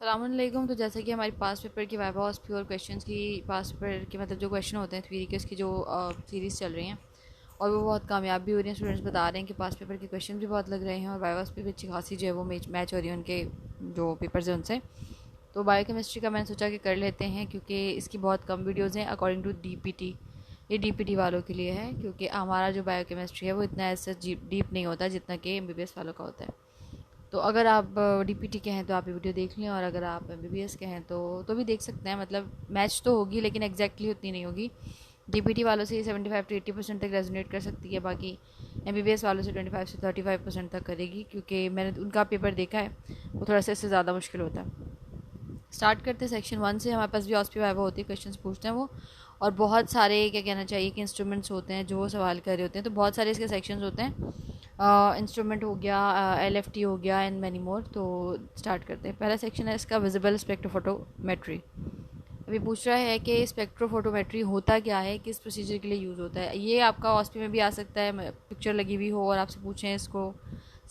अस्सलामुअलैकुम। तो जैसे कि हमारी पास पेपर की वाइवा और प्योर क्वेश्चंस की पास पेपर के मतलब जो क्वेश्चन होते हैं थ्योरी के उसकी जो सीरीज़ चल रही हैं और वो बहुत कामयाब भी हो रही हैं। स्टूडेंट्स बता रहे हैं कि पास पेपर के क्वेश्चन भी बहुत लग रहे हैं और वाइवास पे भी अच्छी खासी जो है वो मैच हो रही है उनके जो पेपर्स हैं उनसे। तो बायोकेमिस्ट्री का मैंने सोचा कि कर लेते हैं क्योंकि इसकी बहुत कम वीडियोज़ हैं अकॉर्डिंग टू DPT। ये DPT वालों के लिए है क्योंकि हमारा जो बायोकेमिस्ट्री है वो इतना ऐसा डीप नहीं होता जितना कि MBBS वालों का होता है। तो अगर आप DPT के हैं तो आप ये वीडियो देख लें और अगर आप MBBS के हैं तो भी देख सकते हैं। मतलब मैच तो होगी लेकिन एग्जैक्टली उतनी नहीं होगी। DPT वालों से 75 to 80% तक रेजोनेट कर सकती है, बाकी MBBS वालों से 25 से 35% तक करेगी क्योंकि मैंने उनका पेपर देखा है, वो थोड़ा सा इससे ज़्यादा मुश्किल होता है। स्टार्ट करते हैं सेक्शन 1 से। हमारे पास भी ऑस्पी वाइवा होती है, क्वेश्चंस पूछते हैं वो, और बहुत सारे क्या कहना चाहिए कि इंस्ट्रूमेंट्स होते हैं जो वो सवाल कर रहे होते हैं। तो बहुत सारे इसके सेक्शंस होते हैं। इंस्ट्रूमेंट हो गया, LFT हो गया एंड मैनी मोर। तो स्टार्ट करते हैं। पहला सेक्शन है इसका विजिबल स्पेक्ट्रोफोटोमेट्री। अभी पूछ रहा है कि स्पेक्ट्रोफोटोमेट्री होता क्या है, किस प्रोसीजर के लिए यूज़ होता है। ये आपका ऑस्पी में भी आ सकता है, पिक्चर लगी हुई हो और आपसे पूछें इसको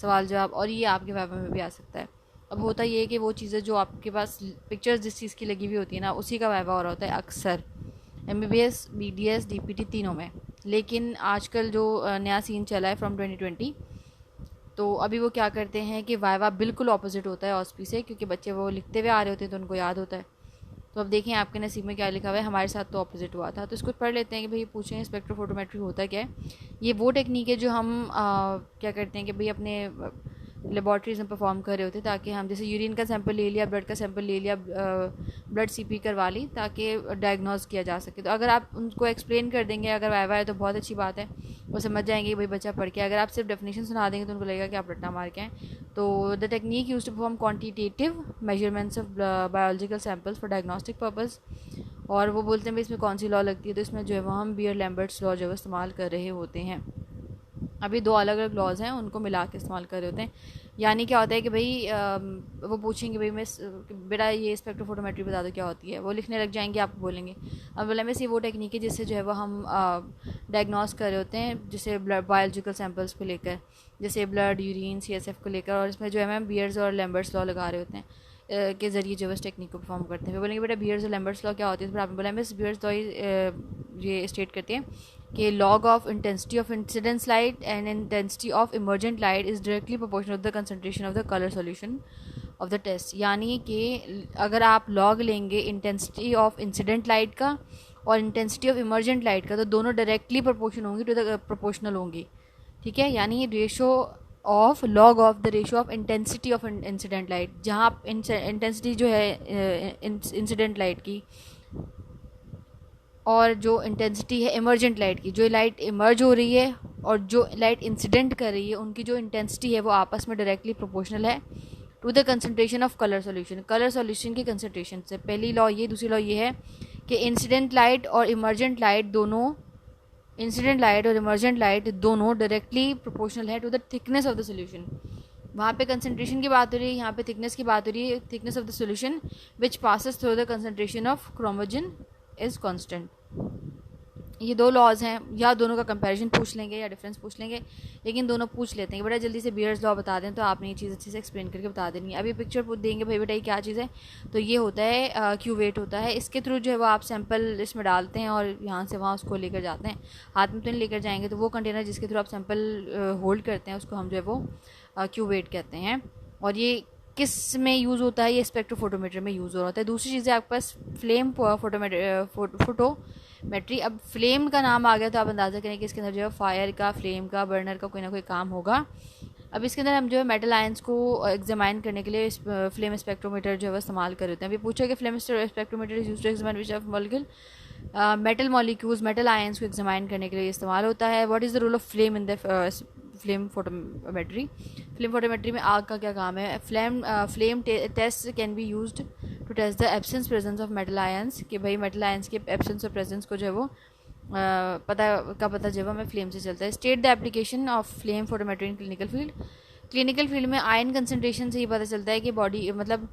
सवाल जवाब, और ये आपके वाइवा में भी आ सकता है। अब होता ये है कि वो चीज़ें जो आपके पास पिक्चर्स जिस चीज़ की लगी हुई होती है ना, उसी का वाइवा हो रहा होता है अक्सर MBBS, BDS, DPT तीनों में। लेकिन आजकल जो नया सीन चला है फ्रॉम 2020, तो अभी वो क्या करते हैं कि वाइवा बिल्कुल ऑपोजिट होता है ऑस्पी से, क्योंकि बच्चे वो लिखते हुए आ रहे होते हैं तो उनको याद होता है। तो अब देखें आपके नसीब में क्या लिखा हुआ है। हमारे साथ तो ऑपोजिट हुआ था। तो इसको पढ़ लेते हैं कि भाई पूछें स्पेक्ट्रोफोटोमेट्री होता क्या है। ये वो टेक्निक है जो हम क्या करते हैं कि भाई अपने लेबॉर्ट्रीज में परफॉर्म कर रहे होते हैं, ताकि हम जैसे यूरिन का सैंपल ले लिया, ब्लड का सैंपल ले लिया, ब्लड CP करवा ली ताकि डायग्नोज किया जा सके। तो अगर आप उनको एक्सप्लेन कर देंगे अगर वाइवा है तो बहुत अच्छी बात है, वो समझ जाएंगे कि भाई बच्चा पढ़ के। अगर आप सिर्फ डेफिनेशन सुना देंगे तो उनको लगेगा कि आप रट्टा मार के हैं। तो the technique use to perform quantitative measurements of biological samples for diagnostic purpose. और वो बोलते हैं भाई इसमें कौन सी लॉ लगती है, तो इसमें जो है वो हम बियर लैम्बर्ट्स लॉ जो है इस्तेमाल कर रहे होते हैं। अभी दो अलग अलग लॉज हैं, उनको मिला के इस्तेमाल कर रहे होते हैं। यानी क्या होता है कि भाई वो पूछेंगे भाई मैं बेटा ये स्पेक्ट्रोफोटोमेट्री बता दो क्या होती है, वो लिखने लग जाएंगे, आपको बोलेंगे। अब बोला मैं ये वो टेक्निक है जिससे जो है वो हम डायग्नोस कर रहे होते हैं, जैसे ब्लड बायोलॉजिकल सैंपल्स को लेकर, जैसे ब्लड, यूरिन, CSF को लेकर। और इसमें जो है मैम बियर्स और लैम्बर्ट्स लॉ लगा रहे होते हैं के ज़रिए जो है इस टेक्निक को परफॉर्म करते हैं। फिर बोलेंगे बेटा बियर्स और लैम्बर्ट्स लॉ क्या होती है, तो फिर आपने बोला मिस बियर्स लॉ ये स्टेट करते हैं कि log of intensity of incidence light and intensity of emergent light is directly proportional of the concentration of the colour solution of the test. यानी कि अगर आप लॉग लेंगे इंटेंसिटी ऑफ इंसिडेंट लाइट का और इंटेंसिटी ऑफ इमर्जेंट लाइट का, तो दोनों डायरेक्टली प्रोपोर्शन होंगी टू द प्रोपोर्शनल होंगी। ठीक है, यानी ratio of log of the ratio of intensity of incident light, जहाँ इंटेंसिटी जो है इंसिडेंट लाइट की और जो इंटेंसिटी है इमर्जेंट लाइट की, जो लाइट इमर्ज हो रही है और जो लाइट इंसिडेंट कर रही है, उनकी जो इंटेंसिटी है वो आपस में डायरेक्टली प्रोपोर्शनल है to the concentration of colour solution. Colour solution की कंसनट्रेशन से। पहली लॉ ये, दूसरी लॉ ये है कि इंसिडेंट लाइट और इमर्जेंट लाइट दोनों डायरेक्टली प्रोपोर्शनल है to the thickness of the solution. वहाँ पे कंसनट्रेशन की बात हो रही है, यहाँ पे थिकनेस की बात हो रही है। Thickness of the solution which passes through the concentration of chromogen is constant. ये दो लॉज हैं, या दोनों का कंपैरिजन पूछ लेंगे या डिफरेंस पूछ लेंगे, लेकिन दोनों पूछ लेते हैं। बड़ा जल्दी से बियर्स लॉ बता दें तो आपने ये चीज़ अच्छे से एक्सप्लेन करके बता देनी है। अभी पिक्चर पूछ देंगे भाई बेटा ये क्या चीज़ है, तो ये होता है क्यूवेट होता है। इसके थ्रू जो है वो आप सैंपल इसमें डालते हैं और यहाँ से वहाँ उसको लेकर जाते हैं। हाथ में तो नहीं लेकर जाएंगे, तो वो कंटेनर जिसके थ्रू आप सैंपल होल्ड करते हैं उसको हम जो है वो क्यूवेट कहते हैं। और ये किस में यूज़ होता है, ये स्पेक्ट्रोफोटोमीटर में यूज़ हो रहा है। दूसरी चीज़ है आपके पास फ्लेम फोटोमेट्री। अब फ्लेम का नाम आ गया तो आप अंदाज़ा करें कि इसके अंदर जो है फायर का, फ्लेम का, बर्नर का कोई ना कोई काम होगा। अब इसके अंदर हम जो है मेटल आयंस को एग्जामाइन करने के लिए फ्लेम स्पेक्ट्रोमीटर जो है वो इस्तेमाल कर रहे हैं। अभी पूछा कि flame spectrometer is used to examine which of molecule metal molecules, metal ions को एग्जामाइन करने के लिए इस्तेमाल होता है। What is the role of flame in the flame photometry. Flame photometry में आग का क्या काम है। Flame test can be used to test the absence presence of metal ions, कि भाई मेटल आयंस के एब्सेंस और प्रेजेंस को जो है वो पता जो है हमें फ्लेम से चलता है। State the application of flame photometry in clinical field. Clinical field में आयन कंसनट्रेशन से ही पता चलता है कि बॉडी मतलब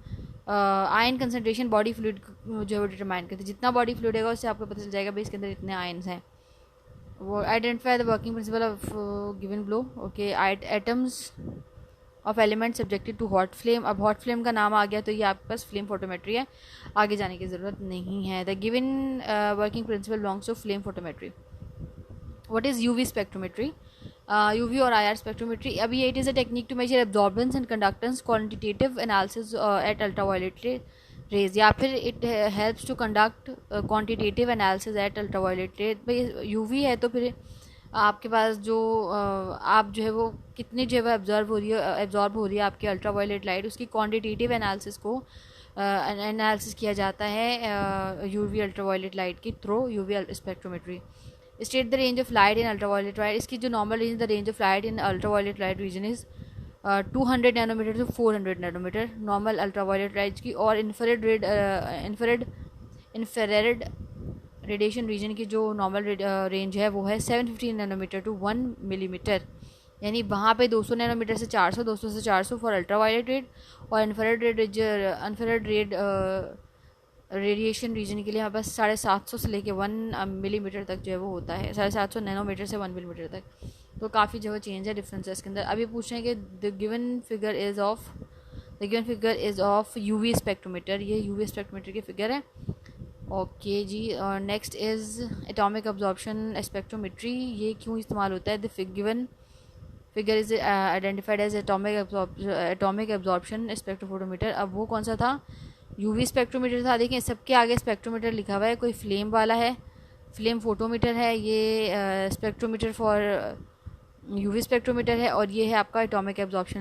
आयन कंसनट्रेशन बॉडी फ्लूइड जो है वो डिटरमाइन करते हैं। जितना बॉडी फ्लूइड होगा उससे आपको पता चल जाएगा भाई इसके अंदर इतने आयन्स हैं। वो identify the working principle of given glow. Okay, atoms of element subjected to hot flame. अब हॉट फ्लेम का नाम आ गया तो ये आपके पास फ्लेम फोटोमेट्री है, आगे जाने की ज़रूरत नहीं है। The given working principle belongs to flame photometry. What is UV spectrometry? UV और आईआर स्पेक्ट्रोमेट्री। अभी it is a technique to measure absorbance and conductance quantitative analysis at ultraviolet rays, या फिर it helps to conduct quantitative analysis at ultraviolet rays. भाई UV है तो फिर आपके पास जो आप जो है वो कितनी जो है एब्जॉर्ब हो रही है आपकी अल्ट्रावायलेट लाइट, उसकी क्वांटिटेटिव एनालिसिस को एनालिसिस किया जाता है यूवी अल्ट्रावायलेट लाइट के through UV spectrometry. State the range of light in ultraviolet light. इसकी जो normal range, the range of light in ultraviolet light region is 200 nanometre to 400 nanometre normal ultraviolet light की। और infrared radiation reason की जो normal range है वो है 750 nanometre to 1 millimetre, यानी वहाँ पे 200 नैनोमीटर से 400, 200 से 400 फॉर अल्ट्रावायलेट रेड, और इन्फ्रारेड रेडिएशन रीजन के लिए हमारे पास 750 से लेके 1 मिलीमीटर तक जो है वो होता है, 750 नैनोमीटर से 1 मिलीमीटर तक। तो काफ़ी जो है चेंज है, डिफरेंस है इसके अंदर। अभी पूछ रहे हैं कि the given figure is of UV spectrometer. ये यूवी स्पेक्ट्रोमीटर की फिगर है। ओके जी, और next is atomic absorption spectrometry. ये क्यों इस्तेमाल होता है? The given figure is identified as atomic absorption spectrophotometer. अब वो कौन सा था? यूवी स्पेक्ट्रोमीटर था। देखें सबके आगे स्पेक्ट्रोमीटर लिखा हुआ है, कोई फ्लेम वाला है, फ्लेम फोटोमीटर है, ये स्पेक्ट्रोमीटर फॉर यूवी स्पेक्ट्रोमीटर है, और ये है आपका एटॉमिक एब्जॉर्प्शन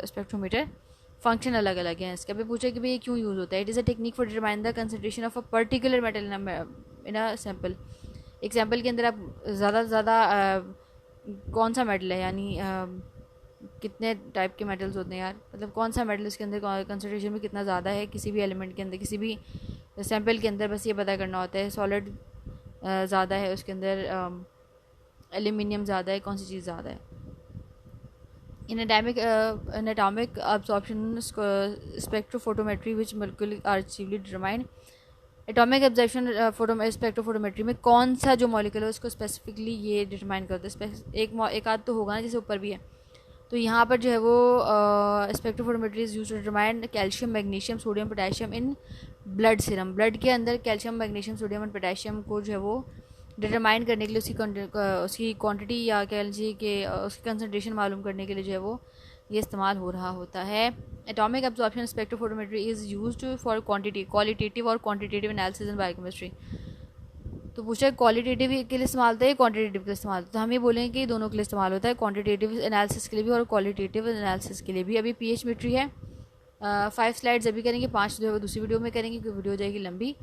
स्पेक्ट्रोमीटर। फंक्शन अलग अलग है इसके। अभी पूछे कि भाई ये क्यों यूज़ होता है? It is a technique for determine the concentration of a particular metal in a sample. एक सैम्पल के अंदर आप ज़्यादा से ज़्यादा कौन सा मेटल है, यानी कितने टाइप के मेटल्स होते हैं यार, मतलब कौन सा मेटल इसके अंदर कंसंट्रेशन में कितना ज़्यादा है किसी भी एलिमेंट के अंदर, किसी भी सैम्पल के अंदर, बस ये पता करना होता है। सॉलिड ज़्यादा है उसके अंदर, एल्यूमिनियम ज़्यादा है, कौन सी चीज़ ज़्यादा है। In atomic absorption spectrophotometry which molecule are chiefly determined. Atomic absorption spectrophotometry में कौन सा जो मॉलिक्यूल है उसको स्पेसिफिकली ये डिटरमाइन करते हैं। एक आध तो होगा ना, जैसे ऊपर भी है। तो यहाँ पर जो है वो spectrophotometry is used to determine calcium, magnesium, sodium, potassium in blood serum. Blood के अंदर कैल्शियम, मैग्नीशियम, सोडियम और पोटेशियम को जो है वो डिटरमाइन करने के लिए, उसकी क्वांटिटी या कह लीजिए कि उसकी कंसंट्रेशन मालूम करने के लिए जो है वो ये इस्तेमाल हो रहा होता है। Atomic absorption spectrophotometry is used for qualitative और क्वांटिटेटिव एनालिसिस इन बायोकेमिस्ट्री। तो पूछा है क्वालिटेटिव के लिए इस्तेमाल होता है, क्वांटिटेटिव के लिए इस्तेमाल होता है। तो हम ये बोलेंगे कि दोनों के लिए इस्तेमाल होता है, क्वांटिटेटिव एनालिसिस के लिए भी और क्वालिटेटिव एनालिसिस के लिए भी। अभी पीएच मेट्री है, 5 स्लाइड्स अभी करेंगे, 5 जो है वो दूसरी वीडियो में करेंगे क्योंकि वीडियो हो जाएगी लंबी।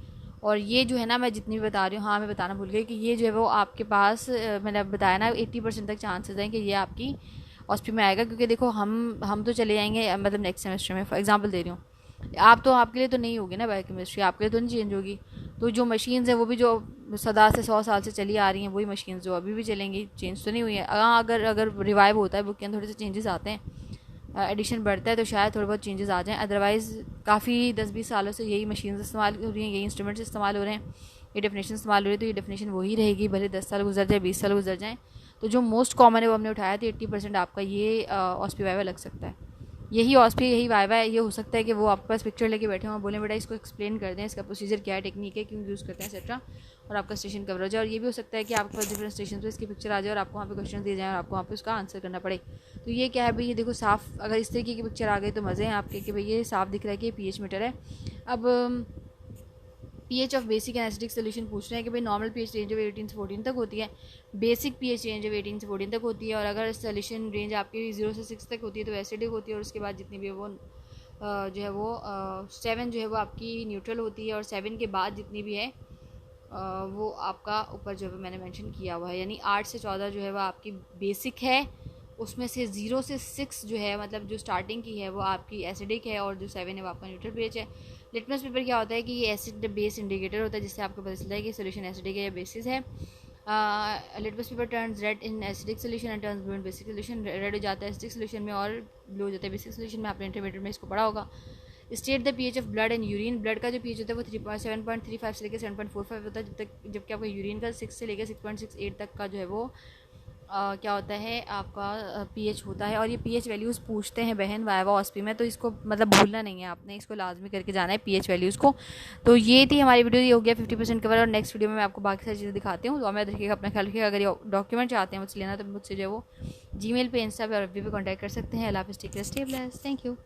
और ये जो है ना, मैं जितनी भी बता रही हूँ, हाँ मैं बताना भूल गई कि ये जो है वो आपके पास मैंने बताया ना 80% तक चांसेस हैं कि ये आपकी ऑस्पी में आएगा, क्योंकि देखो हम तो चले जाएंगे मतलब नेक्स्ट सेमेस्टर में। फॉर एग्जांपल दे रही हूँ, आप तो आपके लिए तो नहीं होगी ना बायोकेमिस्ट्री, आपके लिए तो नहीं चेंज होगी। तो जो मशीन्स हैं वो भी जो सदा से 100 साल से चली आ रही हैं वही मशीन्स जो अभी भी चलेंगी, चेंज तो नहीं हुई है। हाँ, अगर रिवाइव होता है बुक के अंदर थोड़े से चेंजेस आते हैं, एडिशन बढ़ता है तो शायद थोड़े बहुत चेंजेस आ जाएं। अदरवाइज़ काफ़ी 10-20 सालों से यही मशीन्स इस्तेमाल हो रही हैं, यही इंस्ट्रूमेंट्स इस्तेमाल हो रहे हैं, ये डेफिनेशन इस्तेमाल हो रही है, तो ये डेफिनेशन वही रहेगी, भले 10 साल गुजर जाए, 20 साल गुजर जाएँ। तो जो मोस्ट कॉमन है वो हमने उठाया, तो 80% आपका ये ऑस्पी वाइवा लग सकता है। यही ऑस्पी, यही वाइवा है। ये हो सकता है कि वो आपके पास पिक्चर लेके बैठे हों, बोलें बेटा इसको एक्सप्लेन कर दें, इसका प्रोसीजर क्या है, टेक्निक है, क्यों यूज़ करते हैं एक्सेट्रा, और आपका स्टेशन कवर हो जाए। और ये भी हो सकता है कि आपके पास डिफरेंट स्टेशन पर इसकी पिक्चर आ जाए और आपको वहाँ पे क्वेश्चन दिए जाएँ और आपको वहाँ पे उसका आंसर करना पड़े। तो ये क्या है भाई, ये देखो साफ, अगर इस तरीके की पिक्चर आ गई तो मज़े हैं आपके कि भाई ये साफ दिख रहा है कि ये पीएच मीटर है। अब pH of basic and acidic solution पूछ रहे हैं कि भाई नॉर्मल पीएच रेंज ऑफ 18 से 14 तक होती है, बेसिक पीएच रेंज ऑफ 18 से 14 तक होती है, और अगर सोल्यूशन रेंज आपकी 0 से 6 तक होती है तो एसिडिक होती है, और उसके बाद जितनी भी वो जो है वो 7 जो है वो आपकी न्यूट्रल होती है, और 7 के बाद जितनी भी है वो आपका ऊपर जो है मैंने मेंशन किया हुआ है, यानी 8 से 14 जो है वो आपकी बेसिक है, उसमें से 0 से 6 जो है मतलब जो स्टार्टिंग की है वो आपकी एसिडिक है, और जो 7 है वो आपका न्यूट्रल पीएच है। लिटमस पेपर क्या होता है कि ये एसिड बेस इंडिकेटर होता है, जिससे आपको पता चलता है कि सोल्यूशन एसिडिक है या बेसिस है। Litmus paper turns red in acidic solution and turns blue in basic solution. Red हो जाता है एसिडिक सोल्यूशन में और ब्लू हो जाता है बेसिक सोल्यूशन में। आपने इंटरमीडिएट में इसको पढ़ा होगा। State the pH of blood and urine. Blood का जो पीएच होता है वो 7.35 से लेकर 7.45 होता है, जबकि आपका यूरिन का 6 से लेकर 6.68 तक का जो है वो क्या होता है आपका पीएच होता है, और ये पीएच वैल्यूज़ पूछते हैं बहन वाइवा ऑस्पी में, तो इसको मतलब भूलना नहीं है, आपने इसको लाजमी करके जाना है पीएच वैल्यूज़ को। तो ये थी हमारी वीडियो, ये हो गया 50% कवर, और नेक्स्ट वीडियो में मैं आपको बाकी सारी चीज़ें दिखाती हूँ। तो मैं रखिएगा, अपना ख्याल रखिएगा। अगर ये डॉक्यूमेंट चाहते हैं मुझसे लेना तो मुझसे जो है वो जीमेल पे, इंस्टा पे और FB पे कॉन्टैक्ट कर सकते हैं। अल्लाह हाफ़िज़, take care, stay blessed, thank you.